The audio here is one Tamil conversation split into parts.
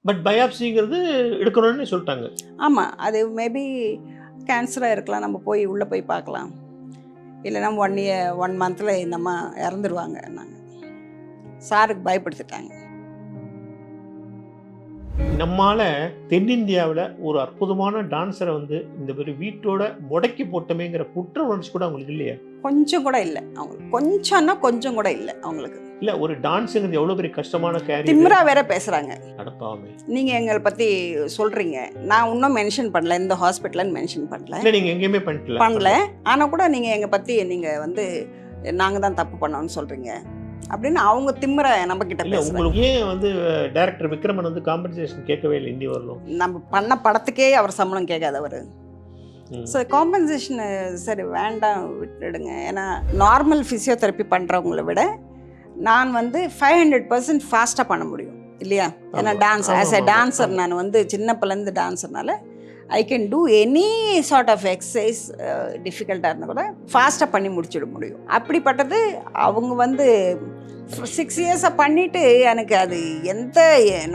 பட் பயாப்சிங்கிறது எடுக்கணும்னு சொல்லிட்டாங்க. ஆமாம், அது மேபி கேன்சராக இருக்கலாம், நம்ம போய் உள்ளே போய் பார்க்கலாம். இல்லைன்னா 1 மந்தில் இந்த அம்மா இறந்துருவாங்க. நாங்கள் சாருக்கு பயப்படுத்திட்டாங்க. நம்மால தென்னிந்தியாவில் ஒரு அற்புதமான டான்ஸரை வந்து இந்த மாதிரி வீட்டோட முடக்கி போட்டமேங்கிற குற்ற உணர்ச்சி கூட அவங்களுக்கு இல்லையா? கொஞ்சம் கூட இல்லை அவங்களுக்கு. கொஞ்சம்னா கொஞ்சம் கூட இல்லை அவங்களுக்கு. இல்ல, ஒரு டான்ஸுங்கிறது எவ்வளவு பெரிய கஷ்டமான கேரியர். திமிரா வேற பேசுறாங்க. அடப்பாவே. நீங்க எங்களை பத்தி சொல்றீங்க, நான் இன்னும் மென்ஷன் பண்ணல, இந்த ஹாஸ்பிட்டல்னு மென்ஷன் பண்ணல. இல்ல, நீங்க எங்கேயுமே பண்ணல. ஆனா கூட நீங்க எங்க பத்தி நீங்க வந்து நாங்க தான் தப்பு பண்ணோம்னு சொல்றீங்க அப்படின்னு அவங்க திமிர நம்ம கிட்ட பேசுறாங்க. உங்களுக்கு ஏன் வந்து டைரக்டர் விக்ரமன் வந்து காம்பன்சேஷன் கேட்கவே இல்லை இன்னி வரலும்? நம்ம பண்ண படத்துக்கே அவர் சம்பளம் கேட்காதவர். ஸோ காம்பன்சேஷன் சரி வேண்டாம் விட்டுடுங்க. ஏன்னா நார்மல் ஃபிசியோதெரப்பி பண்ணுறவங்கள விட நான் வந்து 500% ஃபாஸ்ட்டாக பண்ண முடியும் இல்லையா? ஏன்னா டான்ஸ் ஆஸ் எ டான்ஸர் நான் வந்து சின்ன பிள்ளைந்து டான்ஸர்னால I can do any sort of exercise. டிஃபிகல்ட்டாக இருந்தால் கூட ஃபாஸ்ட்டாக பண்ணி முடிச்சிட முடியும். அப்படிப்பட்டது அவங்க வந்து 6 இயர்ஸாக பண்ணிவிட்டு எனக்கு அது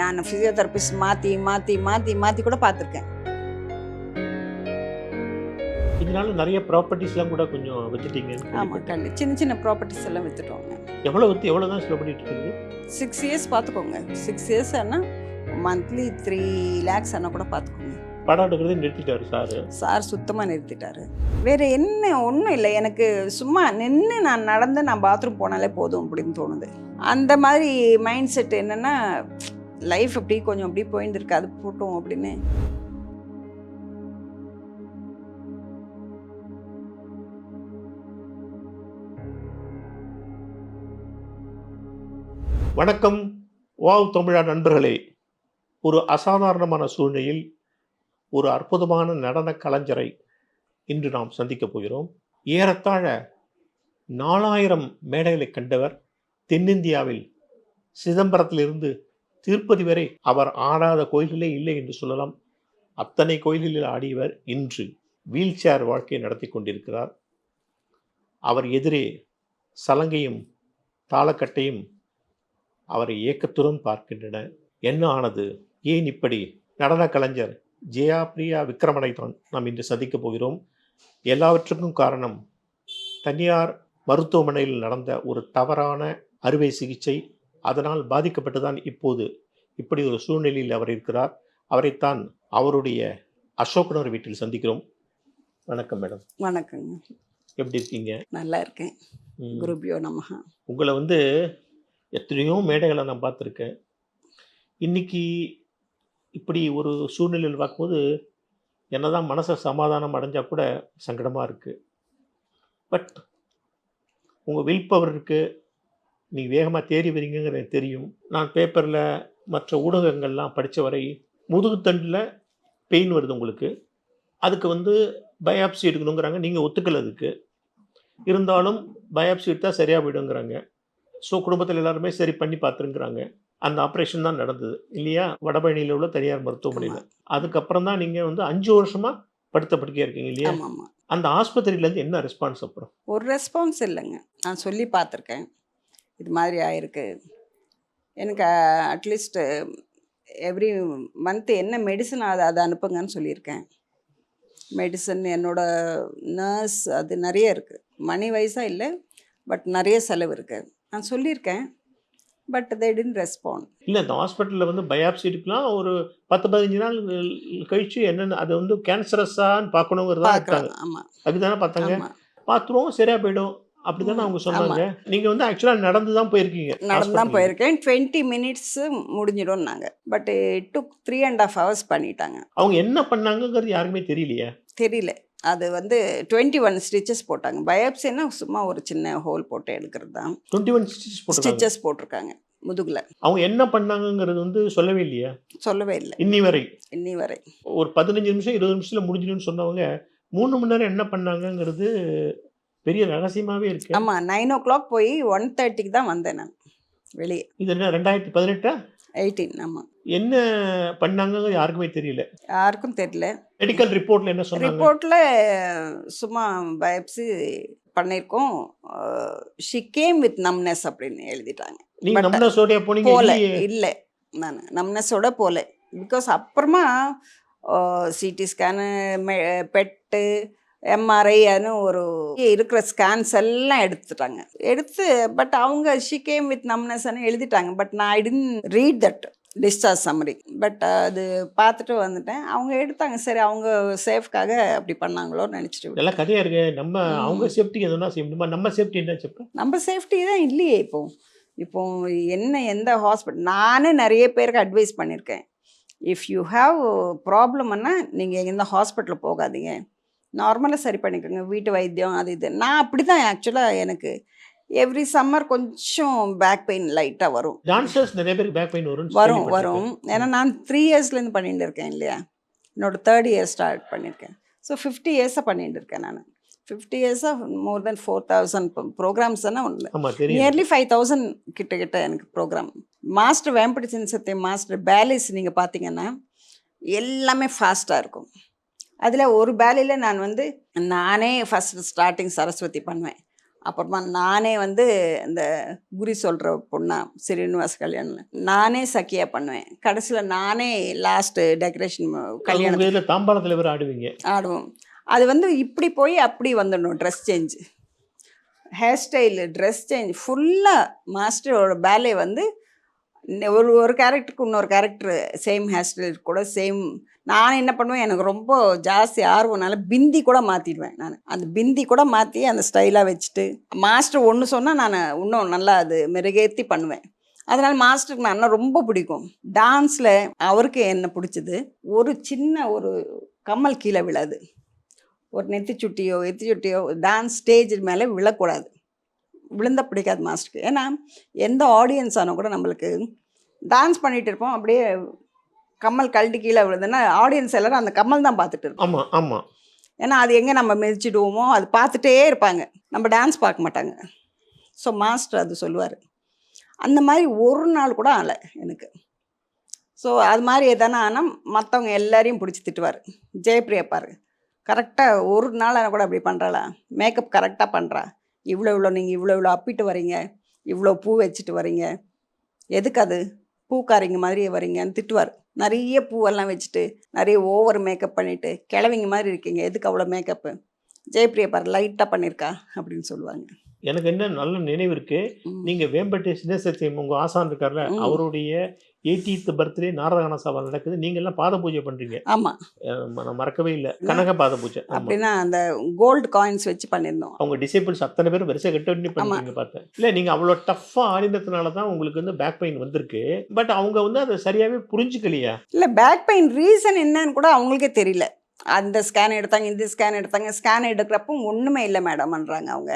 நான் ஃபிசியோதெரபிஸ்ட் மாற்றி மாற்றி மாற்றி மாற்றி கூட பார்த்துருக்கேன். இதனால நிறைய ப்ராப்பர்ட்டிஸ்லாம் கூட கொஞ்சம் வித்துட்டீங்க. ஆமாம், கண்டிப்பாக சின்ன சின்ன ப்ராப்பர்ட்டிஸ் எல்லாம் வித்துட்டோங்க. எவ்வளோ தான் செலவு பண்ணிட்டு இருக்குது? 6 இயர்ஸ் பார்த்துக்கோங்க. 6 இயர்ஸ் ஆனால் மந்த்லி 3 lakhs ஆனால் கூட பார்த்துக்கோங்க. படம் எடுக்கிறதே நிறுத்திட்டாரு சார் சுத்தமாக நிறுத்திட்டாரு. வேறு என்ன ஒன்றும் இல்லை, எனக்கு சும்மா நின்று நான் நடந்து நான் பாத்ரூம் போனாலே போதும் அப்படின்னு தோணுது. அந்த மாதிரி மைண்ட் செட் என்னென்னா லைஃப் அப்படி கொஞ்சம் அப்படி போயிருந்துருக்கு, அது போட்டோம் அப்படின்னு. வணக்கம் வாவ் தமிழா நண்பர்களே. ஒரு அசாதாரணமான சூழ்நிலையில் ஒரு அற்புதமான நடன கலைஞரை இன்று நாம் சந்திக்க போகிறோம். ஏறத்தாழ 4000 மேடைகளை கண்டவர். தென்னிந்தியாவில் சிதம்பரத்திலிருந்து திருப்பதி வரை அவர் ஆடாத கோயில்களே இல்லை என்று சொல்லலாம். அத்தனை கோயில்களில் ஆடியவர் இன்று வீல் சேர் வாழ்க்கையை நடத்தி கொண்டிருக்கிறார். அவர் எதிரே சலங்கையும் தாளக்கட்டையும் அவரை ஏக்கத்துடன் பார்க்கின்றன. என்ன ஆனது, ஏன் இப்படி? நடன கலைஞர் ஜெயா பிரியா விக்ரமனை தான் நாம் இன்று சந்திக்க போகிறோம். எல்லாவற்றுக்கும் காரணம் தனியார் மருத்துவமனையில் நடந்த ஒரு தவறான அறுவை சிகிச்சை. அதனால் பாதிக்கப்பட்டு தான் இப்போது இப்படி ஒரு சூழ்நிலையில் அவர் இருக்கிறார். அவரைத்தான் அவருடைய அசோக்னர் வீட்டில் சந்திக்கிறோம். வணக்கம் மேடம். வணக்கங்க. எப்படி இருக்கீங்க? நல்லா இருக்கேன். குருபியோ நமஹ. உங்களை வந்து எத்தனையோ மேடைகளை நான் பார்த்துருக்கேன். இன்னைக்கு இப்படி ஒரு சூழ்நிலையில் பார்க்கும்போது என்னதான் மனசை சமாதானம் அடைஞ்சால் கூட சங்கடமாக இருக்குது. பட் உங்கள் வில் பவர் இருக்குது, நீங்கள் வேகமாக தேறி வரீங்கிறது எனக்கு தெரியும். நான் பேப்பரில் மற்ற ஊடகங்கள்லாம் படித்த வரை முதுகுத்தண்டில் பெயின் வருது உங்களுக்கு, அதுக்கு வந்து பயாப்சி எடுக்கணுங்கிறாங்க. நீங்கள் ஒத்துக்கல அதுக்கு, இருந்தாலும் பயாப்சி எடுத்தால் சரியாக போயிடுங்கிறாங்க. ஸோ குடும்பத்தில் எல்லாருமே சரி பண்ணி பார்த்துருங்கிறாங்க. அந்த ஆப்ரேஷன் தான் நடந்தது இல்லையா, வடபழனியில் உள்ள தனியார் மருத்துவமனையில். அதுக்கப்புறம் தான் நீங்கள் வந்து 5 வருஷமாக படுத்த படுக்கையாக இருக்கீங்க இல்லையா? அந்த ஆஸ்பத்திரியிலேருந்து என்ன ரெஸ்பான்ஸ்? அப்புறம் ஒரு ரெஸ்பான்ஸ் இல்லைங்க. நான் சொல்லி பார்த்துருக்கேன், இது மாதிரி ஆயிருக்கு. எனக்கு அட்லீஸ்ட் எவ்ரி மந்த் என்ன மெடிசன் அதை அனுப்புங்கன்னு சொல்லியிருக்கேன். மெடிசன், என்னோட நர்ஸ், அது நிறைய இருக்குது. மணி வைஸாக இல்லை, பட் நிறைய செலவு இருக்குது. நான் சொல்லியிருக்கேன், பட் they didn't respond. இல்லை, இந்த ஹாஸ்பிட்டலில் வந்து பயாப்சி எடுக்கலாம், ஒரு 10-15 நாள் கழிச்சு என்னென்ன அது வந்து கேன்சரஸான்னு பார்க்கணுங்கிறதா இருக்காங்க. ஆமாம், அதுதானே பார்த்தாங்க. பார்த்துருவோம், சரியாக போயிடும் அப்படி தானே அவங்க சொன்னாங்க. நீங்கள் வந்து ஆக்சுவலாக நடந்து தான் போயிருக்கீங்க? நடந்து தான் போயிருக்கேன். 20 minutes முடிஞ்சிடும் நாங்கள். பட் டுக் 3.5 hours பண்ணிட்டாங்க. அவங்க என்ன பண்ணாங்கங்கிறது யாருக்குமே தெரியலையே. தெரியல. அது வந்து 21 ஸ்டிச்சஸ் போட்டாங்க. பயாப்சின்னா சும்மா ஒரு சின்ன ஹோல் போட்டு எடுக்கிறது தான். 21 ஸ்டிச்சஸ் போட்டிருக்காங்க முதுகில். அவங்க என்ன பண்ணாங்கங்கிறது வந்து சொல்லவே இல்லையா? சொல்லவே இல்லை இன்னி வரை. ஒரு 15 நிமிஷம் 20 நிமிஷத்தில் முடிஞ்சிடும்னு சொன்னவங்க 3 மணி நேரம் என்ன பண்ணாங்கங்கிறது பெரிய ரகசியமாகவே இருக்கு. ஆமாம், 9 o'clock போய் 1:30க்கு தான் வந்தேன் நான் வெளியே. இது என்ன 2018? 18. ஆமாம். என்ன பண்ணாங்க யாருக்குமே தெரியல. யாருக்கும் தெரியல. மெடிக்கல் ரிப்போர்ட்ல என்ன சொன்னாங்க? ரிப்போர்ட்ல சும்மா பயாப்சி பண்ணியிருக்கோம், ஷி கேம் வித் நம்னஸ் அப்படின்னு எழுதிட்டாங்க. நீங்க நம்னஸோட போனீங்க? போல இல்லை, நான் நம்னஸோட போல. பிகாஸ் அப்புறமா சிடி ஸ்கேனு பெட்டு எம்ஆர்ஐன்னு ஒரு இருக்கிற ஸ்கேன்ஸ் எல்லாம் எடுத்துட்டாங்க. எடுத்து பட் அவங்க ஷி கேம் வித் நம்னஸ்ன்னு எழுதிட்டாங்க. பட் நான் I didn't read that discharge summary. But அது பார்த்துட்டு வந்துட்டேன். அவங்க எடுத்தாங்க. சரி அவங்க சேஃப்காக அப்படி பண்ணாங்களோன்னு நினச்சிட்டு இதெல்லாம் கதையா இருக்கு. நம்ம அவங்க சேஃப்டிக்கு எதுனா செய்யணுமா? நம்ம சேஃப்டி என்ன செப்ப? நம்ம சேஃப்டி தான் இல்லையே இப்போ. இப்போ என்ன எந்த ஹாஸ்பிட்டல் நானே நிறைய பேருக்கு அட்வைஸ் பண்ணியிருக்கேன். இஃப் யூ ஹாவ் ப்ராப்ளம்னா நீங்கள் எந்த ஹாஸ்பிட்டல் போகாதீங்க, நார்மலாக சரி பண்ணிக்கோங்க, வீட்டு வைத்தியம் அது இது. நான் அப்படி தான் ஆக்சுவலாக எனக்கு எவ்ரி சம்மர் கொஞ்சம் பேக் பெயின் லைட்டாக வரும். டான்சர்ஸ் நிறைய பேருக்கு பேக் பெயின் வரும் வரும். ஏன்னா நான் 3 இயர்ஸ்லேருந்து பண்ணிட்டு இருக்கேன் இல்லையா, என்னோட 3rd இயர் ஸ்டார்ட் பண்ணியிருக்கேன். ஸோ 50 இயர்ஸாக பண்ணிட்டு இருக்கேன் நான். 50 இயர்ஸாக மோர் தென் 4000 ப்ரோக்ராம்ஸ் தானே ஒன்று, ஆமா தெரியும். நியர்லி 5000 கிட்ட எனக்கு ப்ரோக்ராம். மாஸ்டர் வேம்படி சின்சத்தியம் மாஸ்டர் பேலிஸ் நீங்கள் பார்த்தீங்கன்னா எல்லாமே ஃபாஸ்ட்டாக இருக்கும். அதில் ஒரு பேலியில் நான் வந்து நானே ஃபஸ்ட்டு ஸ்டார்டிங் சரஸ்வதி பண்ணுவேன். அப்புறமா நானே வந்து இந்த குறி சொல்கிற பொண்ணா ஸ்ரீனிவாஸ் கல்யாணம் நானே சக்கியா பண்ணுவேன். கடைசியில் நானே லாஸ்ட்டு டெக்கரேஷன் கல்யாணம் தாம்பாளத்தில் வேறு ஆடுவீங்க. ஆடுவோம். அது வந்து இப்படி போய் அப்படி வந்துடணும். Dress change, hair style, dress change ஃபுல்லாக மாஸ்டரோட பேலே வந்து ஒரு கேரக்டருக்கு இன்னொரு கேரக்டர் சேம் ஹேர் ஸ்டைல் கூட சேம். நான் என்ன பண்ணுவேன், எனக்கு ரொம்ப ஜாஸ்தி ஆர்வம்னால பிந்தி கூட மாற்றிடுவேன். நான் அந்த பிந்தி கூட மாற்றி அந்த ஸ்டைலாக வச்சுட்டு மாஸ்டர் ஒன்று சொன்னால் நான் இன்னும் நல்லா அது மெருகேற்றி பண்ணுவேன். அதனால் மாஸ்டருக்கு நான் அண்ணன் ரொம்ப பிடிக்கும். டான்ஸில் அவருக்கு என்ன பிடிச்சது, ஒரு சின்ன ஒரு கம்மல் கீழே விழாது, ஒரு நெத்திச்சுட்டியோ டான்ஸ் ஸ்டேஜ் மேலே விழக்கூடாது. விழுந்த பிடிக்காது மாஸ்டருக்கு. ஏன்னா எந்த ஆடியன்ஸ் ஆனால் கூட நம்மளுக்கு டான்ஸ் பண்ணிகிட்டு இருப்போம், அப்படியே கம்மல் கழட்டி கீழே விழுதுன்னா ஆடியன்ஸ் எல்லோரும் அந்த கம்மல் தான் பார்த்துட்டு இருப்போம். ஆமாம் ஆமாம். ஏன்னா அது எங்கே நம்ம மிதிச்சிடுவோமோ அது பார்த்துட்டே இருப்பாங்க, நம்ம டான்ஸ் பார்க்க மாட்டாங்க. ஸோ மாஸ்டர் அது சொல்லுவார். அந்த மாதிரி ஒரு நாள் கூட ஆகலை எனக்கு. ஸோ அது மாதிரி எதனா ஆனால் மற்றவங்க எல்லாரையும் பிடிச்சி திட்டுவார். ஜெயப்பிரியா பாரு, கரெக்டாக ஒரு நாள் ஆனால் கூட அப்படி பண்ணுறாளா, மேக்கப் கரெக்டாக பண்ணுறா, இவ்வளோ நீங்கள் இவ்வளோ அப்பிட்டு வரீங்க, இவ்வளோ பூ வச்சுட்டு வரீங்க, எதுக்கு அது பூக்காரிங்க மாதிரியே வரீங்கன்னு திட்டுவார். நிறைய பூவெல்லாம் வச்சுட்டு நிறைய ஓவர் மேக்கப் பண்ணிவிட்டு கிழவிங்க மாதிரி இருக்கீங்க, எதுக்கு அவ்வளோ மேக்கப்பு, ஜெயப்பிரியா பாரு லைட்டாக பண்ணியிருக்கா அப்படின்னு சொல்லுவாங்க. எனக்கு என்ன நல்ல நினைவு இருக்கு, நீங்க வேம்பட்டி சின்னசத்தியம் உங்க ஆசான் இருக்கார்ல, அவருடைய 80th பர்த்டே நாரதகான சபா நடக்குது, நீங்க எல்லாம் பாத பூஜை பண்றீங்க. ஆமா, நான் மறக்கவே இல்லை. கனக பாத பூஜை அப்படின்னா அந்த கோல்டு காயின்ஸ் வச்சு பண்ணியிருந்தோம். அவங்க டிசைபிள்ஸ் அத்தனை பேரும் வரிசை கட்ட பண்ணி பண்ணுறீங்க பார்த்தேன். இல்லை நீங்கள் அவ்வளோ டஃப்பாக ஆடினதுனால தான் உங்களுக்கு வந்து பேக் பெயின் வந்திருக்கு. பட் அவங்க வந்து அதை சரியாகவே புரிஞ்சுக்கலையா? இல்லை, பேக் பெயின் ரீசன் என்னன்னு கூட அவங்களுக்கே தெரியல. அந்த ஸ்கேன் எடுத்தாங்க, இந்த ஸ்கேன் எடுத்தாங்க, ஸ்கேன் எடுக்கிறப்போ ஒன்றுமே இல்லை மேடம்ன்றாங்க அவங்க.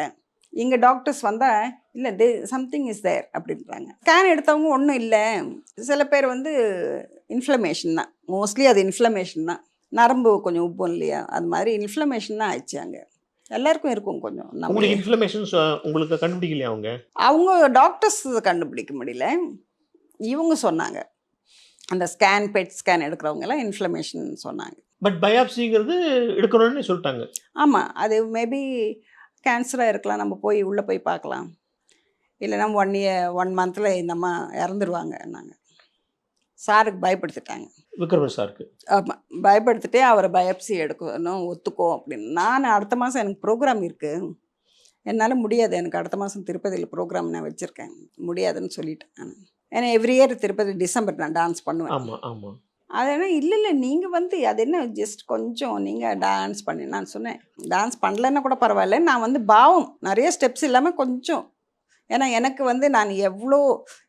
இங்கே டாக்டர்ஸ் வந்தால் இல்லை சம்திங் இஸ் தேர் அப்படின்றாங்க. ஸ்கேன் எடுத்தவங்க ஒன்றும் இல்லை. சில பேர் வந்து இன்ஃப்ளமேஷன் தான், மோஸ்ட்லி அது இன்ஃப்ளமேஷன் தான், நரம்பு கொஞ்சம் உப்பும் இல்லையா, அது மாதிரி இன்ஃப்ளமேஷன் தான் ஆயிடுச்சு. அங்கே எல்லாருக்கும் இருக்கும் கொஞ்சம். உங்களுக்கு இன்ஃப்ளமேஷன்ஸ் உங்களுக்கு கண்டுபிடிக்கலையா? அவங்க டாக்டர்ஸ் கண்டுபிடிக்க முடியல, இவங்க சொன்னாங்க. அந்த ஸ்கேன் பெட் ஸ்கேன் எடுக்கிறவங்கலாம் இன்ஃப்ளமேஷன் சொன்னாங்க. பட் பயாப்சிங்கிறது எடுக்கணும்னு சொல்லிட்டாங்க. ஆமாம், அது மேபி கேன்சராக இருக்கலாம், நம்ம போய் உள்ளே போய் பார்க்கலாம், இல்லைன்னா 1 monthல இந்த அம்மா இறந்துருவாங்க. நாங்கள் சாருக்கு பயப்படுத்திட்டாங்க, விக்ரமன் சாருக்கு. ஆமாம், பயப்படுத்திட்டே அவரை பயாப்சி எடுக்கணும் ஒத்துக்கோ அப்படின்னு. நான் அடுத்த மாதம் எனக்கு ப்ரோக்ராம் இருக்குது, என்னால் முடியாது, எனக்கு அடுத்த மாதம் திருப்பதியில் ப்ரோக்ராம் நான் வச்சுருக்கேன், முடியாதுன்னு சொல்லிட்டேன் நான். ஏன்னா எவ்ரி இயர் திருப்பதி டிசம்பர் நான் டான்ஸ் பண்ணுவேன். ஆமாம் ஆமாம். அது என்ன இல்லை நீங்கள் வந்து அது என்ன ஜஸ்ட் கொஞ்சம் நீங்கள் டான்ஸ் பண்ணி, நான் சொன்னேன் டான்ஸ் பண்ணலன்னா கூட பரவாயில்ல, நான் வந்து பாவம் நிறைய ஸ்டெப்ஸ் இல்லாமல் கொஞ்சம், ஏன்னா எனக்கு வந்து நான் எவ்வளோ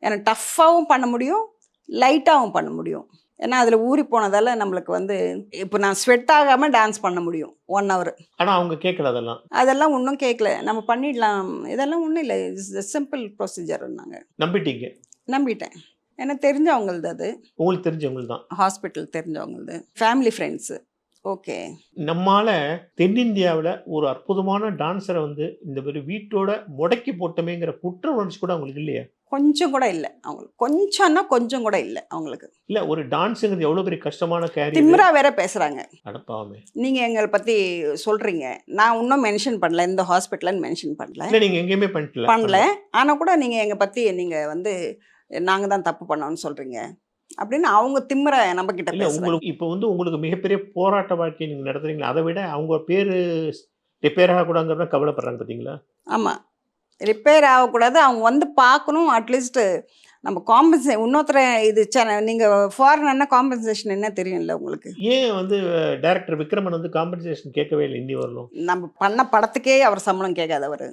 எனக்கு டஃப்பாகவும் பண்ண முடியும், லைட்டாகவும் பண்ண முடியும். ஏன்னா அதில் ஊறி போனதால் நம்மளுக்கு வந்து இப்போ நான் ஸ்வெட் ஆகாமல் டான்ஸ் பண்ண முடியும் 1 hour. ஆனால் அவங்க கேட்கல, அதெல்லாம் ஒன்றும் கேட்கல, நம்ம பண்ணிடலாம், இதெல்லாம் ஒன்றும் இல்லை, இட்ஸ் சிம்பிள் ப்ரொசீஜர். நாங்கள் நம்பிட்டேன். எனக்கு தெரிஞ்சவங்களது, அது உங்களுக்கு தெரிஞ்சவங்க தான், ஹாஸ்பிட்டல் தெரிஞ்சவங்களது, ஃபேமிலி ஃப்ரெண்ட்ஸு. ஓகே, நம்மால் தென்னிந்தியாவில் ஒரு அற்புதமான டான்ஸரை வந்து இந்த மாதிரி வீட்டோட முடக்கி போட்டமேங்கிற குற்ற உணர்ச்சி கூட அவங்களுக்கு இல்லையா? கொஞ்சம் கூட இல்லை அவங்களுக்கு, கொஞ்சம் கூட இல்லை அவங்களுக்கு. இல்லை, ஒரு டான்ஸுங்கிறது எவ்வளோ பெரிய கஷ்டமான கேரியர். திமிரா வேற பேசுகிறாங்க. அடப்பாவே, நீங்கள் எங்களை பற்றி சொல்கிறீங்க, நான் இன்னும் மென்ஷன் பண்ணல, இந்த ஹாஸ்பிட்டல்னு மென்ஷன் பண்ணல. இல்லை, நீங்கள் எங்கேயுமே பண்ணல. ஆனால் கூட நீங்கள் எங்கள் பற்றி நீங்கள் வந்து நாங்கள் தான் தப்பு பண்ணோன்னு சொல்கிறீங்க. அப்படின்னு அவங்க திமிர நம்ம கிட்ட இல்ல பேசுறாங்க. உங்களுக்கு இப்போ வந்து உங்களுக்கு மிகப்பெரிய போராட்ட வாழ்க்கை நீங்க நடத்துறீங்களா? அதை விட அவங்க பேரு ரிப்பேர் ஆகக்கூடாதுங்கிறத கவலைப்படுறாங்க பார்த்தீங்களா? ஆமாம், ரிப்பேர் ஆகக்கூடாது, அவங்க வந்து பார்க்கணும். அட்லீஸ்ட் நம்ம இன்னொருத்தர இது நீங்கள் ஃபாரினர்னா காம்பன்சேஷன் என்ன தெரியும்ல உங்களுக்கு. ஏன் வந்து டைரக்டர் விக்ரமன் வந்து காம்பன்சேஷன் கேட்கவே இல்லை இன்னி வரலும்? நம்ம பண்ண படத்துக்கே அவர் சம்பளம் கேட்காதவர்.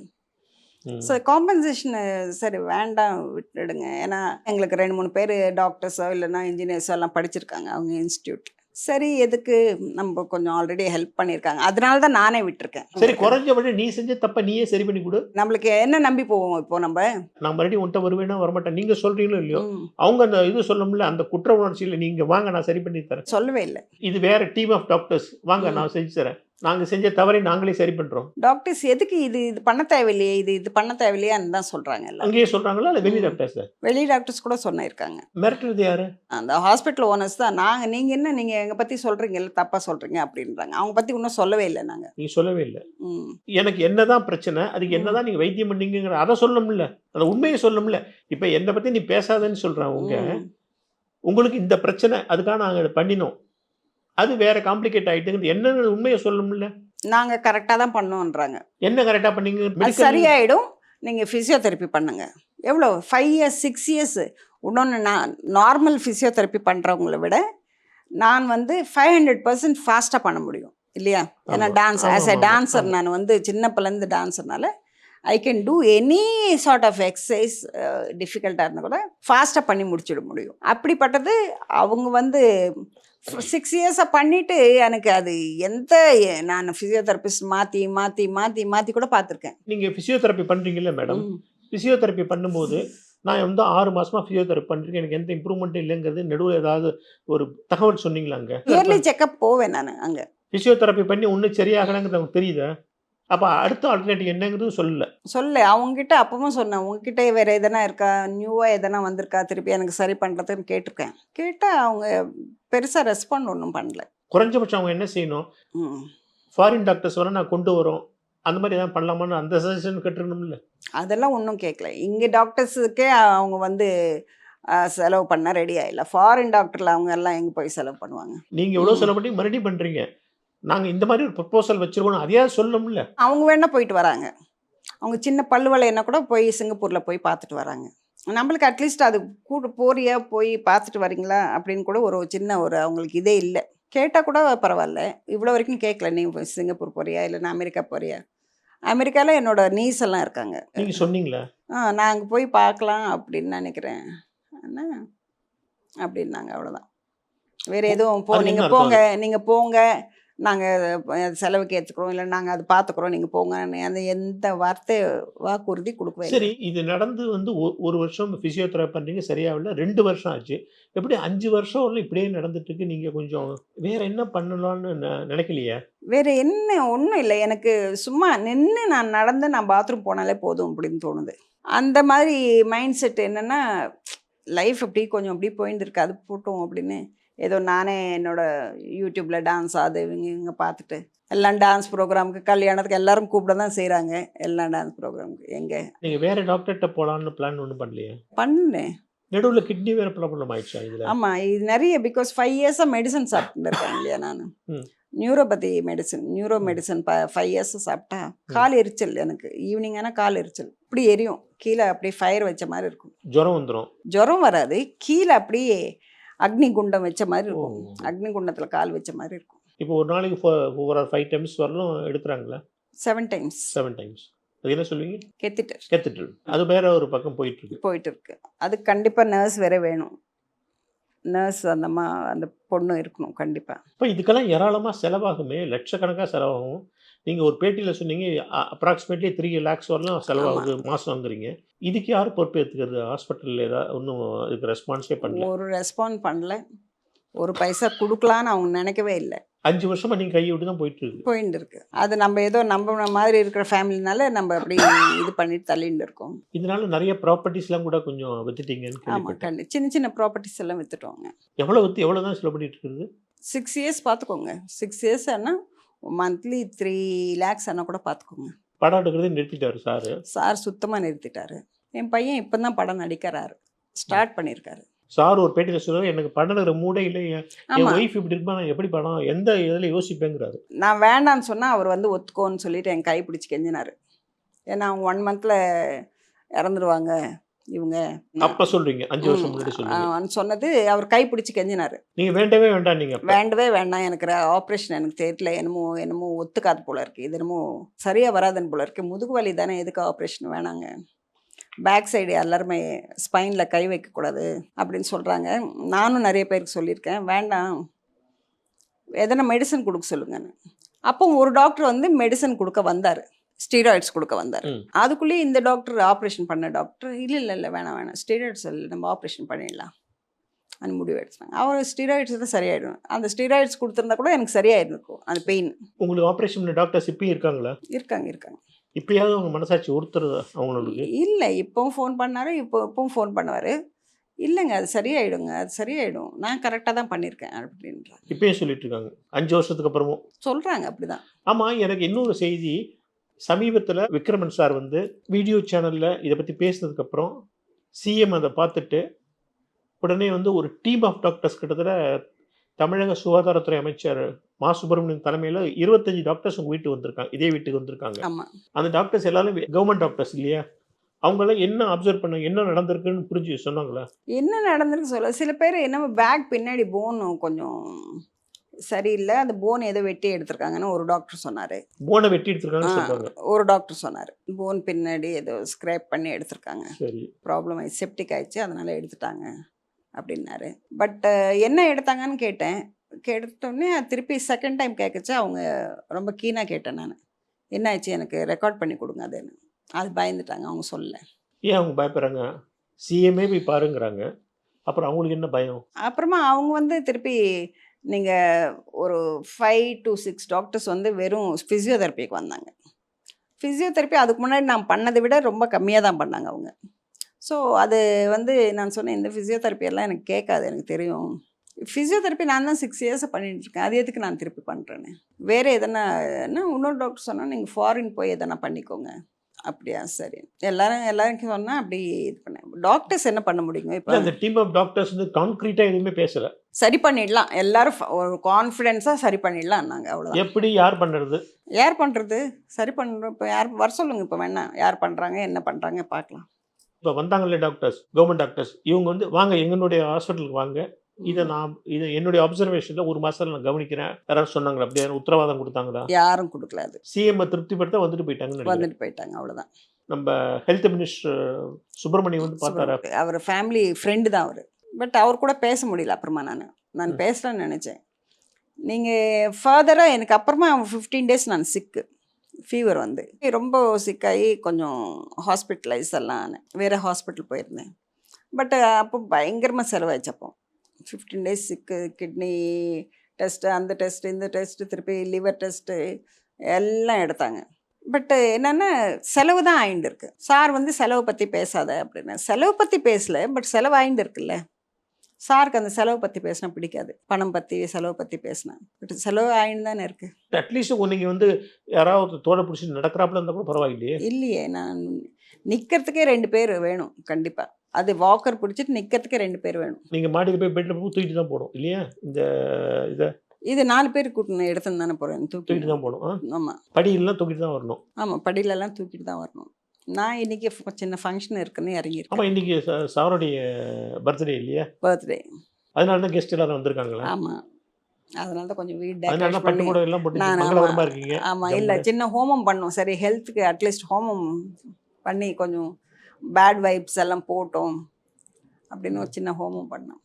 ம். ஸோ காம்பன்சேஷன் சரி வேண்டாம் விட்டுடுங்க. ஏன்னா எங்களுக்கு 2-3 பேர் டாக்டர்ஸோ இல்லைன்னா இன்ஜினியர்ஸோ எல்லாம் படிச்சிருக்காங்க அவங்க இன்ஸ்டியூட். சரி எதுக்கு, நம்ம கொஞ்சம் ஆல்ரெடி ஹெல்ப் பண்ணியிருக்காங்க, அதனால தான் நானே விட்டுருக்கேன். சரி குறைஞ்சபட்சம் நீ செஞ்ச தப்ப நீயே சரி பண்ணி கொடு. நம்மளுக்கு என்ன நம்பி போவோம் இப்போ நம்ம. நான் மறுபடியும் உன்ட்ட வருவேனா வரமாட்டேன். நீங்க சொல்றீங்களோ இல்லையோ, ம், அவங்க அந்த இது சொல்லணும்ல, அந்த குற்ற உணர்ச்சியில நீங்க வாங்க நான் சரி பண்ணி தரேன். சொல்லவே இல்லை. இது வேற டீம் ஆஃப் டாக்டர்ஸ் வாங்க ம். நான் செஞ்சு தரேன். நாங்க செஞ்ச தவறை நாங்களே சரி பண்றோம். டாக்டர்ஸ் எதுக்கு இது இது பண்ண தேவையில்லையே, இது பண்ண தேவையில்லையான்னு தான் சொல்கிறாங்க எல்லாம். அங்கேயே சொல்றாங்களா இல்ல வெளி ம். டாக்டர்ஸ்? வெளி டாக்டர்ஸ் கூட சொன்னிருக்காங்க. மிரட்டுறது யாரு? அந்த ஹாஸ்பிட்டல் ஓனர்ஸ் தான். நீங்கள் என்ன நீங்கள் எங்களை பற்றி சொல்கிறீங்கல்ல, தப்பாக சொல்கிறீங்க அப்படின்றாங்க. அவங்க பற்றி இன்னும் சொல்லவே இல்லை நாங்கள். நீ சொல்லவே இல்ல. ம், எனக்கு என்னதான் பிரச்சனை, அதுக்கு ம், என்னதான் நீங்க வைத்தியம் பண்ணீங்கங்கிற அத சொல்லணும்ல. அந்த உண்மையை சொல்லணும்ல. இப்ப என்ன பத்தி நீ பேசாதன்னு சொல்றான் அவங்க. ம். உங்களுக்கு இந்த பிரச்சனை, அதுக்காக நாங்க இத பண்ணினோம். அது வேற காம்ப்ளிகேட் ஆயிட்டுங்கிறது என்னன்னு உண்மையை சொல்லணும்ல. நாங்கள் கரெக்டாக தான் பண்ணோன்றாங்க. என்ன கரெக்டா பண்ணீங்க? அது மெடிக்கல் சரியாயிடும், நீங்கள் ஃபிசியோதெரப்பி பண்ணுங்க. எவ்வளோ 5 இயர்ஸ் 6 இயர்ஸ். இன்னொன்று, நான் நார்மல் ஃபிசியோதெரப்பி பண்ணுறவங்கள விட நான் வந்து 500% ஃபாஸ்ட்டாக பண்ண முடியும் இல்லையா. ஏன்னா ஆமா. டான்ஸ் ஆஸ் எ ஆமாமாமா. டான்ஸர், ஆமா. நான் வந்து சின்னப்பிலேருந்து டான்ஸர்னால I can do any sort of exercise. டிஃபிகல்ட்டாக இருந்தால் கூட ஃபாஸ்ட்டாக பண்ணி முடிச்சிட முடியும். அப்படிப்பட்டது அவங்க வந்து 6 இயர்ஸாக பண்ணிவிட்டு எனக்கு அது நான் ஃபிசியோதெரபிஸ்ட் மாற்றி மாற்றி மாற்றி மாற்றி கூட பார்த்துருக்கேன். நீங்க பிசியோதெரப்பி பண்றீங்கல்ல மேடம். ம். பிசியோதெரப்பி பண்ணும்போது நான் வந்து 6 மாசமா பிசியோதெரப்பி பண்ணிருக்கேன். எனக்கு எந்த இம்ப்ரூவ்மெண்ட்டும் இல்லைங்கிறது நடுவுல ஏதாவது ஒரு தகவல் சொன்னீங்களா அங்க? இயர்லி செக்கப் போவேன் நான் அங்கே. பிசியோதெரப்பி பண்ணி ஒன்றும் சரியாகலைங்கிறது நமக்கு தெரியுதா? அப்ப அடுத்த ஆல்டர்னேட்டிவ் என்னங்கிறது சொல்லல. அவங்ககிட்ட அப்பவும் சொன்னேன், உங்ககிட்ட வேறு எதனா இருக்கா, நியூவாக எதனா வந்திருக்கா திருப்பி எனக்கு சரி பண்ணுறதுன்னு கேட்டிருக்கேன். கேட்டால் அவங்க பெருசாக ரெஸ்பாண்ட் ஒன்றும் பண்ணல. குறைஞ்சபட்சம் அவங்க என்ன செய்யணும்? ம். ஃபாரின் டாக்டர்ஸ் வர நான் கொண்டு வரோம். அந்த மாதிரி ஏதாவது பண்ணலாமான்னு அந்த சஜஷன் கேட்டுருக்கணும்ல. அதெல்லாம் ஒன்றும் கேட்கல. இங்கே டாக்டர்ஸுக்கே அவங்க வந்து செலவு பண்ண ரெடி ஆகல. ஃபாரின் டாக்டரில் அவங்க எல்லாம் எங்கே போய் செலவு பண்ணுவாங்க. நீங்க எவ்வளோ ம். செலவு பண்ணி மறுபடியும் பண்றீங்க. நாங்க இந்த மாதிரி ஒரு ப்ரொபோசல் வச்சிருக்கோம். அதையாவது சொல்லணும்ல. அவங்க வேணா போயிட்டு வராங்க. அவங்க சின்ன பல்லு வளையன்னா கூட போய் சிங்கப்பூரில் போய் பார்த்துட்டு வராங்க. நம்மளுக்கு அட்லீஸ்ட் அது போறியா போய் பார்த்துட்டு வரீங்களா அப்படின்னு கூட ஒரு சின்ன அவங்களுக்கு இதே இல்லை. கேட்டால் கூட பரவாயில்ல, இவ்வளோ வரைக்கும் கேட்கல. நீ சிங்கப்பூர் போறியா இல்லைன்னா அமெரிக்கா போறியா. அமெரிக்காவில் என்னோட நீஸ் எல்லாம் இருக்காங்க. நீங்க சொன்னீங்களா? நான் அங்கே போய் பார்க்கலாம் அப்படின்னு நினைக்கிறேன் அண்ணா அப்படின்னாங்க. அவ்வளோதான். வேறு எதுவும் அதுக்கு என்ன நீங்கள் அர்த்தம் போங்க, நீங்கள் போங்க, நாங்கள் செலவுக்கு ஏற்றுக்குறோம், இல்லை நாங்கள் அதை பார்த்துக்குறோம், நீங்கள் போங்க, அந்த எந்த வார்த்தை வாக்குறுதி கொடுக்கவே இல்லை. சரி, இது நடந்து வந்து ஒரு வருஷம் பிசியோதெரப்பி பண்றீங்க, சரியாகல. 2 வருஷம் ஆச்சு. எப்படி 5 வருஷம் வரலும் இப்படியே நடந்துட்டு இருக்கு. நீங்க கொஞ்சம் வேற என்ன பண்ணலாம்னு நினைக்கலையா? வேறு என்ன, ஒன்றும் இல்லை. எனக்கு சும்மா நின்று நான் நடந்து நான் பாத்ரூம் போனாலே போதும் அப்படின்னு தோணுது. அந்த மாதிரி மைண்ட் செட் என்னென்னா, லைஃப் அப்படி கொஞ்சம் அப்படி போயின்னு இருக்கு, அது போட்டோம் அப்படின்னு ஏதோ நானே என்னோட யூடியூப்பில் டான்ஸ் அது இவங்க பார்த்துட்டு எல்லாம் டான்ஸ் ப்ரோக்ராமுக்கு, கல்யாணத்துக்கு எல்லாரும் கூப்பிட தான் செய்கிறாங்க. எல்லாம் டான்ஸ் ப்ரோக்ராமுக்கு எங்கே நீங்க வேற டாக்டர்கிட்ட போலான்னு பிளான் ஒன்றும் பண்ணலையா? பண்ணேன். நடுவில் கிட்னி வேற ப்ராப்ளம் ஆயிடுச்சா இதுல? ஆமாம், இது நிறைய பிகாஸ் 5 இயர்ஸாக மெடிசன் சாப்பிட்டு இருக்கேன் இல்லையா நான். ம். நியூரோ மெடிசன் 5 இயர்ஸ் சாப்பிட்டா கால் எரிச்சல். எனக்கு ஈவினிங் ஆனால் கால் எரிச்சல் இப்படி எரியும், கீழே அப்படியே ஃபயர் வச்ச மாதிரி இருக்கும். ஜுரம் வந்துடும். ஜுரம் வராது, கீழே அப்படியே அக்னி குண்டம் வச்ச மாதிரி ஓ. இருக்கும். அக்னி குண்டத்தில் கால் வச்ச மாதிரி இருக்கும். இப்போ ஒரு நாளைக்கு ஒரு 5 டைம்ஸ் வரலும் எடுக்கிறாங்களா? 7 டைம்ஸ் 7 டைம்ஸ். அது என்ன சொல்லுவீங்க? கெத்திட்டர் கெத்துட்டு அது வேற ஒரு பக்கம் போயிட்டு இருக்கு. போயிட்டு இருக்கு. அது கண்டிப்பாக நர்ஸ் வேற வேணும். நர்ஸ் அந்த பொண்ணு இருக்கணும் கண்டிப்பாக. இப்போ இதுக்கெல்லாம் ஏராளமாக செலவாகுமே, லட்சக்கணக்காக செலவாகும். நீங்கள் ஒரு பேட்டியில் சொன்னீங்க அப்ராக்சிமேட்லி 3 lakhs வரலாம் செலவாகுது மாதங்கிறீங்க. இதுக்கு யார் பொறுப்பு எடுத்துக்கிறது? ஹாஸ்பிட்டலில் ஏதாவது ஒன்றும் இதுக்கு ரெஸ்பான்ஸே பண்ணல. ஒரு ரெஸ்பாண்ட் பண்ணல, ஒரு பைசா கொடுக்கலான்னு அவங்க நினைக்கவே இல்லை. 5 வருஷமாக நீங்கள் கையை விட்டு தான் போயிட்டு இருக்கு. போயின்னு இருக்கு. அது நம்ம ஏதோ நம்ம மாதிரி இருக்கிற ஃபேமிலினால நம்ம அப்படி இது பண்ணிட்டு தள்ளிட்டு இருக்கோம். இதனால நிறைய ப்ராப்பர்ட்டிஸ்லாம் கூட கொஞ்சம் வித்துட்டீங்கன்னு ஆமாம், கேள்விப்பட்டேன். சின்ன சின்ன ப்ராப்பர்ட்டிஸ் எல்லாம் வித்துட்டோங்க. எவ்வளோ வித்து எவ்வளோ தான் செலவு பண்ணிட்டு இருக்கிறது? 6 இயர்ஸ் பார்த்துக்கோங்க. 6 இயர்ஸ் ஆனால் மந்த்லி 3 lakhs ஆனால் கூட பார்த்துக்கோங்க. படம் எடுக்கிறதே நிறுத்திட்டாரு சார். சார் சுத்தமாக நிறுத்திட்டாரு. என் பையன் இப்போ தான் படம் நடிக்கிறாரு, ஸ்டார்ட் பண்ணியிருக்காரு. சார் ஒரு பேட்டியில் சொல்லுவார், எனக்கு பண்ணுற மூடே இல்லை, என் ஆமாம், ஒய்ஃப் இப்படி இருப்பா, நான் எப்படி படம் எந்த இதில் யோசிப்பேங்கிறாரு. நான் வேண்டான்னு சொன்னால் அவர் வந்து ஒத்துக்கோன்னு சொல்லிட்டு என் கை பிடிச்சி கெஞ்சினார். ஏன்னா அவங்க 1 மந்த்தில் இறந்துருவாங்க இவங்க. அப்போ சொல்கிறீங்க 5 வருஷம் முன்னாடி சொல்லுங்க. சொன்னது அவர் கை பிடிச்சி கெஞ்சினார். நீங்கள் வேண்டவே வேண்டாம், நீங்கள் வேண்டவே வேண்டாம், எனக்கு ஆப்ரேஷன் எனக்கு தெரியல, என்னமோ ஒத்துக்காது போல இருக்குது, இது என்னமோ சரியாக வராதுன்னு போல இருக்குது, முதுகு வலி தானே, எதுக்கு ஆப்ரேஷன் வேணாங்க, பேக் சைடு எல்லாருமே ஸ்பைனில் கை வைக்கக்கூடாது அப்படின்னு சொல்கிறாங்க. நானும் நிறைய பேருக்கு சொல்லியிருக்கேன், வேண்டாம் எதனா மெடிசன் கொடுக்க சொல்லுங்கன்னு. அப்போ ஒரு டாக்டர் வந்து மெடிசன் கொடுக்க வந்தார், ஸ்டீராய்ட்ஸ் கொடுக்க வந்தார். அதுக்குள்ளேயே இந்த டாக்டர், ஆப்ரேஷன் பண்ண டாக்டர், இல்லை வேணாம் ஸ்டீராய்ட்ஸ் இல்லை, நம்ம ஆப்ரேஷன் பண்ணிடலாம் அந்த முடிவு எடுத்தாங்க. அவர் ஸ்டீராய்ட்ஸ் தான் சரியாயிடும், அந்த ஸ்டீராய்ட்ஸ் கொடுத்துருந்தா கூட எனக்கு சரியாயிருக்கும் அந்த பெயின். உங்களுக்கு ஆப்ரேஷன் பண்ண டாக்டர்ஸ் இப்பயும் இருக்காங்களா? இருக்காங்க. இப்பயாவது அவங்க மனசாட்சி ஒருத்தர் அவங்களுக்கு இல்லை, இப்போவும் ஃபோன் பண்ணார், இப்போவும் ஃபோன் பண்ணுவார், இல்லைங்க அது சரியாயிடும், நான் கரெக்டாக தான் பண்ணியிருக்கேன் அப்படின்றாங்க. இப்பயும் சொல்லிட்டு இருக்காங்க 5 வருஷத்துக்கு அப்புறமும் சொல்கிறாங்க அப்படிதான். ஆமாம், எனக்கு இன்னொரு செய்தி, சமீபத்தில் விக்ரமன் சார் வந்து வீடியோ சேனலில் இதை பற்றி பேசினதுக்கப்புறம் சிஎம் அதை பார்த்துட்டு உடனே வந்து ஒரு டீம் ஆஃப் டாக்டர்ஸ், கிட்டத்தட்ட தமிழக சுகாதாரத்துறை அமைச்சர் மா சுப்பிரமணியன் தலைமையில் 25 டாக்டர்ஸ் உங்கள் வீட்டுக்கு வந்திருக்காங்க, இதே வீட்டுக்கு வந்திருக்காங்க. ஆமாம், அந்த டாக்டர்ஸ் எல்லாரும் கவர்மெண்ட் டாக்டர்ஸ் இல்லையா? அவங்களாம் என்ன அப்சர்வ் பண்ண, என்ன நடந்திருக்குன்னு புரிஞ்சு சொன்னாங்களா? என்ன நடந்திருக்கு சொல்ல, சில பேர் என்ன பேக் பின்னாடி போன் கொஞ்சம் சரியில்லை, அந்த போன் ஏதோ வெட்டி எடுத்திருக்காங்கன்னு ஒரு டாக்டர் சொன்னார். போனை வெட்டி எடுத்திருக்காங்கன்னு சொல்றாங்க. ஒரு டாக்டர் சொன்னார், போன் பின்னாடி ஏதோ ஸ்க்ராப் பண்ணி எடுத்திருக்காங்க, சரி, ப்ராப்ளம் ஆகி செப்டிக் ஆயிடுச்சு, அதனால எடுத்துட்டாங்க அப்படின்னாரு. பட் என்ன எடுத்தாங்கன்னு கேட்டோடனே திருப்பி செகண்ட் டைம் கேட்கச்சு அவங்க ரொம்ப கீனாக கேட்டேன் நான், என்ன ஆச்சு எனக்கு ரெக்கார்ட் பண்ணி கொடுங்க அதுன்னு. அது பயந்துட்டாங்க, அவங்க சொல்லலை. ஏன் அவங்க பயப்படுறாங்க? சிஎம்ஏ போய் பாருங்கிறாங்க, அப்புறம் அவங்களுக்கு என்ன பயம்? அப்புறமா அவங்க வந்து திருப்பி நீங்கள் ஒரு 5 to 6 டாக்டர்ஸ் வந்து வெறும் ஃபிசியோதெரப்பிக்கு வந்தாங்க. ஃபிசியோதெரப்பி அதுக்கு முன்னாடி நான் பண்ணதை விட ரொம்ப கம்மியாக தான் பண்ணாங்க அவங்க. ஸோ அது வந்து நான் சொன்னேன், இந்த ஃபிசியோதெரப்பி எல்லாம் எனக்கு கேட்காது, எனக்கு தெரியும், ஃபிசியோதெரப்பி நான் தான் 6 இயர்ஸாக பண்ணிட்டுருக்கேன், அது எதுக்கு நான் திருப்பி பண்ணுறேன்னு. வேறு எதனா இன்னொரு டாக்டர் சொன்னால் நீங்கள் ஃபாரின் போய் எதனா பண்ணிக்கோங்க. அப்படியா, சரி, எல்லாருக்கும் சொன்னால் அப்படி இது பண்ணேன். டாக்டர்ஸ் என்ன பண்ண முடியுங்க இப்போ? அந்த டீம் ஆஃப் டாக்டர்ஸ் வந்து கான்க்ரீட்டாக எதுவுமே பேசலை, சரி பண்ணிடலாம், எல்லாரும் ஒரு கான்ஃபிடென்ஸாக சரி பண்ணிடலாம் நாங்கள், அவ்வளோ. எப்படி யார் பண்ணுறது? சரி பண்ணுறோம். இப்போ யார் வர சொல்லுங்கள், இப்போ வேணா யார் பண்ணுறாங்க என்ன பண்ணுறாங்க பார்க்கலாம். இப்போ வந்தாங்களே டாக்டர்ஸ், கவர்மெண்ட் டாக்டர்ஸ், இவங்க வந்து வாங்க எங்களுடைய ஹாஸ்பிட்டலுக்கு வாங்க, இதை என்னுடைய அப்சர்வேஷனில் 1 மாதத்தில் நான் கவனிக்கிறேன், யாராவது சொன்னாங்களா? அப்படி யாரும் உத்தரவாதம் கொடுத்தாங்களா? யாரும் கொடுக்கல. அது சிஎம் திருப்திப்படுத்த வந்துட்டு போயிட்டாங்க, அவ்வளோதான். நம்ம ஹெல்த் மினிஸ்டர் சுப்பிரமணியம் வந்து பார்த்தாரா? அவர் ஃபேமிலி ஃப்ரெண்டு தான் அவர், பட் அவர் கூட பேச முடியல. அப்புறமா நான் பேசலான்னு நினச்சேன். நீங்கள் ஃபர்தராக எனக்கு அப்புறமா 15 days நான் சிக்கு, ஃபீவர் வந்து ரொம்ப சிக்காகி கொஞ்சம் ஹாஸ்பிட்டலைஸ் எல்லாம் வேறு ஹாஸ்பிட்டல் போயிருந்தேன். பட் அப்போ பயங்கரமாக செலவாயிடுச்சு. அப்போ 15 days சிக்கு, கிட்னி டெஸ்ட்டு, அந்த டெஸ்ட்டு, இந்த டெஸ்ட்டு, திருப்பி லிவர் டெஸ்ட்டு எல்லாம் எடுத்தாங்க. பட் என்னென்னா செலவு தான் ஆயிண்டு இருக்கு. சார் வந்து செலவை பற்றி பேசாத அப்படின்னு, செலவு பற்றி பேசலை, பட் செலவு ஆயிண்டு இருக்குல்ல. சாருக்கு அந்த செலவு பற்றி பேசினா பிடிக்காது, பணம் பற்றி செலவு பற்றி பேசினா. பட் செலவு ஆயின்னு தானே இருக்குது. அட்லீஸ்ட் நீங்கள் வந்து யாராவது தோலை பிடிச்சி நடக்கிறாப்புல இருந்தால் கூட பரவாயில்லையே. இல்லையே, நான் நிற்கிறதுக்கே 2 பேர் வேணும் கண்டிப்பாக. அது வாக்கர் பிடிச்சிட்டு நிற்கிறதுக்கே 2 பேர் வேணும். நீங்கள் மாடியில் போய் பெட்டில் போய் தூக்கிட்டு தான் போகணும் இல்லையா? இது 4 பேர் கூட்டணும், எடுத்துன்னு தானே போகிறேன், தூக்கிட்டு தான் போகணும். ஆமாம், படியெல்லாம் தூக்கிட்டு தான் வரணும். ஆமாம், படியிலலாம் தூக்கிட்டு தான் வரணும். நான் இன்றைக்கி சின்ன ஃபங்க்ஷன் இருக்குன்னு இறங்கியிருக்கேன். ஆமாம், இன்றைக்கி சாருடைய பர்த்டே இல்லையா? பர்த்டே, அதனால தான் கெஸ்ட் எல்லாரும் வந்திருக்காங்களா? ஆமாம், அதனால தான் கொஞ்சம் வீடு அதனால பட்டு கூட எல்லாம் போட்டு மங்களகரமாக இருக்கீங்க. ஆமாம், இல்லை சின்ன ஹோமம் பண்ணோம், சரி ஹெல்த்துக்கு அட்லீஸ்ட் ஹோமம் பண்ணி கொஞ்சம் பேட் வைப்ஸ் எல்லாம் போட்டோம் அப்படின்னு ஒரு சின்ன ஹோமம் பண்ணோம்.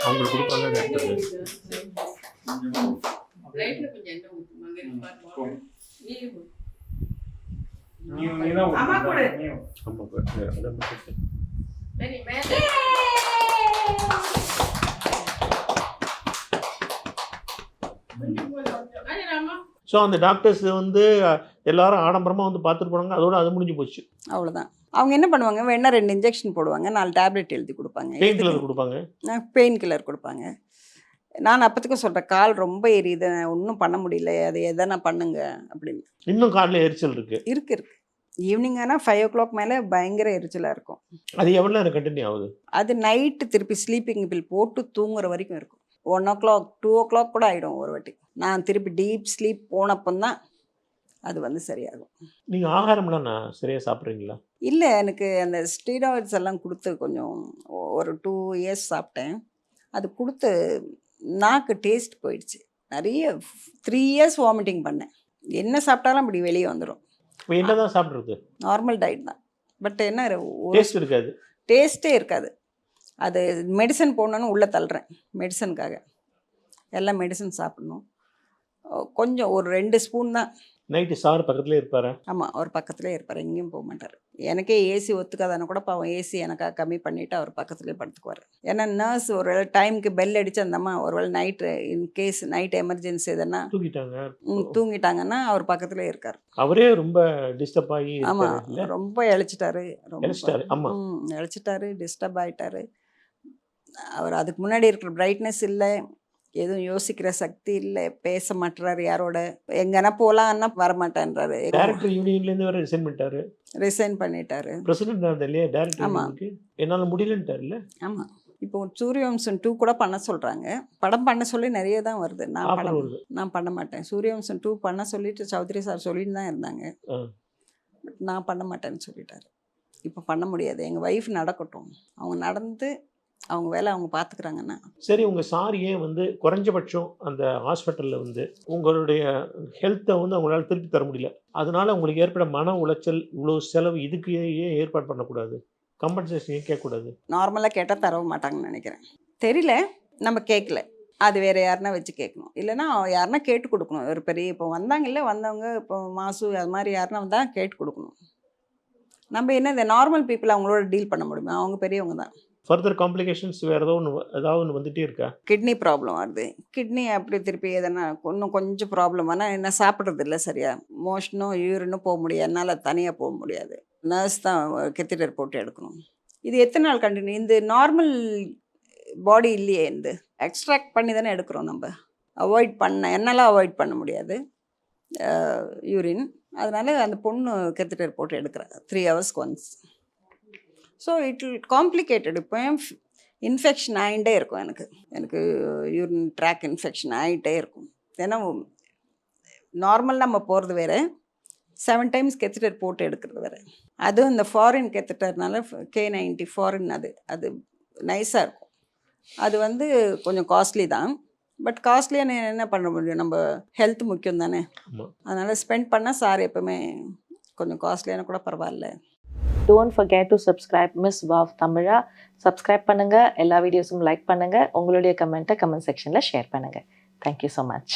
அவங்களுக்கு கொடுப்பாங்க. ஸோ அந்த டாக்டர்ஸ் வந்து எல்லாரும் ஆடம்பரமாக வந்து பார்த்துட்டு போனாங்க, அதோட அது முடிஞ்சு போச்சு. அவ்வளோதான். அவங்க என்ன பண்ணுவாங்க, வேணா 2 இன்ஜெக்ஷன் போடுவாங்க, 4 டேப்லெட் எழுதி கொடுப்பாங்க. பெயின் கில்லர் கொடுப்பாங்க. பெயின் கில்லர் கொடுப்பாங்க. நான் அப்போத்துக்கும் சொல்கிறேன், கால் ரொம்ப எரியுது, ஒன்றும் பண்ண முடியல, அது எதனா பண்ணுங்க அப்படின்னு. இன்னும் காலில் எரிச்சல் இருக்கு. இருக்கு. ஈவினிங் ஆனால் 5 o'clock மேலே பயங்கர எரிச்சலாக இருக்கும். அது எவ்வளோ நேரம் கண்டினியூ ஆகுது? அது நைட்டு திருப்பி ஸ்லீப்பிங் பில் போட்டு தூங்குற வரைக்கும் இருக்கும். 1 o'clock 2 o'clock கூட ஆகிடும் ஒரு வாட்டி. நான் திருப்பி டீப் ஸ்லீப் போனப்போ தான் அது வந்து சரியாகும். நீங்கள் ஆகாரம்லாம் சரியாக சாப்பிட்றீங்களா? இல்லை, எனக்கு அந்த ஸ்டீராய்ட்ஸ் எல்லாம் கொடுத்து கொஞ்சம் ஒரு 2 years சாப்பிட்டேன். அது கொடுத்து நாக்கு டேஸ்ட் போயிடுச்சு. நிறைய 3 years வாமிட்டிங் பண்ணேன். என்ன சாப்பிட்டாலும் அப்படி வெளியே வந்துடும். இப்போ என்ன தான் சாப்பிட்றது? நார்மல் டயட் தான். பட் என்ன டேஸ்ட் இருக்காது. டேஸ்ட்டே இருக்காது. அது மெடிசன் போடணுன்னு உள்ளே தள்ளுறேன். மெடிசனுக்காக எல்லாம் மெடிசன் சாப்பிடணும். கொஞ்சம் ஒரு 2 ஸ்பூன் தான். நைட்டு சார் பக்கத்துலேயே இருப்பாரா? ஆமாம், அவர் பக்கத்துலேயே இருப்பார், எங்கேயும் போக மாட்டார். எனக்கே ஏசி ஒத்துக்காதான கூட பாவம் ஏசி எனக்காக கம்மி பண்ணிவிட்டு அவர் பக்கத்துலேயே படுத்துக்குவார். ஏன்னா நர்ஸ் ஒரு வேளை டைமுக்கு பெல் அடித்து அந்தம்மா ஒரு வேளை நைட்டு இன்கேஸ் நைட் எமர்ஜென்சி எதுனா தூங்கிட்டாங்கன்னா அவர் பக்கத்துலேயே இருக்கார். அவரே ரொம்ப டிஸ்டர்ப் ஆகி. ஆமாம், ரொம்ப இழைச்சிட்டாரு. இழைச்சிட்டாரு, டிஸ்டர்ப் ஆகிட்டாரு. அவர் அதுக்கு முன்னாடி இருக்கிற பிரைட்னஸ் இல்லை, எதுவும் யோசிக்கிற சக்தி இல்லை, பேச மாட்டுறாரு யாரோட. எங்கன்னா போகலான்னா வரமாட்டேன்றாரு. டைரக்டர் யூனியன்லேருந்து வேறு ரிசைன் பண்ணிட்டாரு. பிரசிடென்ட் இருந்தது இல்லையா டைரக்டர் யூனியனுக்கு? என்னால் முடியலன்ட்டார்ல. ஆமாம், இப்போ சூரியவம்சம் 2 கூட பண்ண சொல்கிறாங்க. படம் பண்ண சொல்லி நிறைய தான் வருது. நான் பண்ண மாட்டேன். சூரியவம்சம் 2 பண்ண சொல்லிட்டு சௌத்ரி சார் சொல்லிட்டு தான் இருந்தாங்க. பட் நான் பண்ண மாட்டேன்னு சொல்லிட்டாரு. இப்போ பண்ண முடியாது. எங்கள் ஒய்ஃப் நடக்கட்டும், அவங்க நடந்து அவங்க வேலை அவங்க பார்த்துக்கிறாங்கன்னா சரி. உங்கள் சார் ஏன் வந்து குறைஞ்சபட்சம் அந்த ஹாஸ்பிட்டலில் வந்து உங்களுடைய ஹெல்த்தை வந்து அவங்களால திருப்பி தர முடியல, அதனால உங்களுக்கு ஏற்பட மன உளைச்சல், இவ்வளோ செலவு, இதுக்கு ஏன் ஏற்பாடு பண்ணக்கூடாது? கம்பன்சேஷன் ஏன் கேட்கக்கூடாது? நார்மலாக கேட்டால் தரவும் மாட்டாங்கன்னு நினைக்கிறேன். தெரியல, நம்ம கேட்கல. அது வேறு யாருன்னா வச்சு கேட்கணும், இல்லைன்னா யாருன்னா கேட்டு கொடுக்கணும். ஒரு பெரிய இப்போ வந்தவங்க இப்போ மாசு அது மாதிரி யாருன்னா வந்தால் கேட்டு கொடுக்கணும். நம்ம என்ன இந்த நார்மல் பீப்புள் அவங்களோட டீல் பண்ண முடியுமா? அவங்க பெரியவங்க தான். ஃபர்தர் காம்ப்ளிகேஷன்ஸ் வேறு ஏதாவது ஒன்று வந்துகிட்டே இருக்கா? கிட்னி ப்ராப்ளம் வருது. கிட்னி அப்படி திருப்பி எதனா இன்னும் கொஞ்சம் ப்ராப்ளம் ஆனால் என்ன சாப்பிட்றது இல்லை சரியாக. மோஷனும் யூரினும் போக முடியாது, என்னால் தனியாக போக முடியாது. நர்ஸ் தான் கெத்திட்டர் போட்டு எடுக்கணும். இது எத்தனை நாள் கண்டினியூ? இந்த நார்மல் பாடி இல்லையே, இந்த எக்ஸ்ட்ராக்ட் பண்ணி தானே எடுக்கிறோம் நம்ம. என்னால் அவாய்ட் பண்ண முடியாது யூரின். அதனால் அந்த பொண்ணு கெத்திட்டர் போட்டு எடுக்கிறாங்க 3 hours once. So it will complicated. இப்போ இன்ஃபெக்ஷன் ஆகிட்டே இருக்கும். எனக்கு யூரின் ட்ராக் இன்ஃபெக்ஷன் ஆகிட்டே இருக்கும். ஏன்னா நார்மல் நம்ம போகிறது வேறு, 7 times கெத்திட்டர் போட்டு எடுக்கிறது வேறு. அதுவும் இந்த ஃபாரின் கெத்திட்டர்னால K90 ஃபாரின் அது நைஸாக இருக்கும். அது வந்து கொஞ்சம் காஸ்ட்லி தான். பட் காஸ்ட்லியாக என்ன பண்ண முடியும், நம்ம ஹெல்த் முக்கியம் தானே. அதனால் ஸ்பெண்ட் பண்ணால் சார் எப்போவுமே கொஞ்சம் காஸ்ட்லியான கூட பரவாயில்ல. Don't forget to subscribe Miss Vav Tamila. Subscribe பண்ணுங்க, எல்லா வீடியோஸும் லைக் பண்ணுங்க, உங்களுடைய கமெண்ட்டை கமெண்ட் செக்ஷனில் ஷேர் பண்ணுங்க. Thank you so much.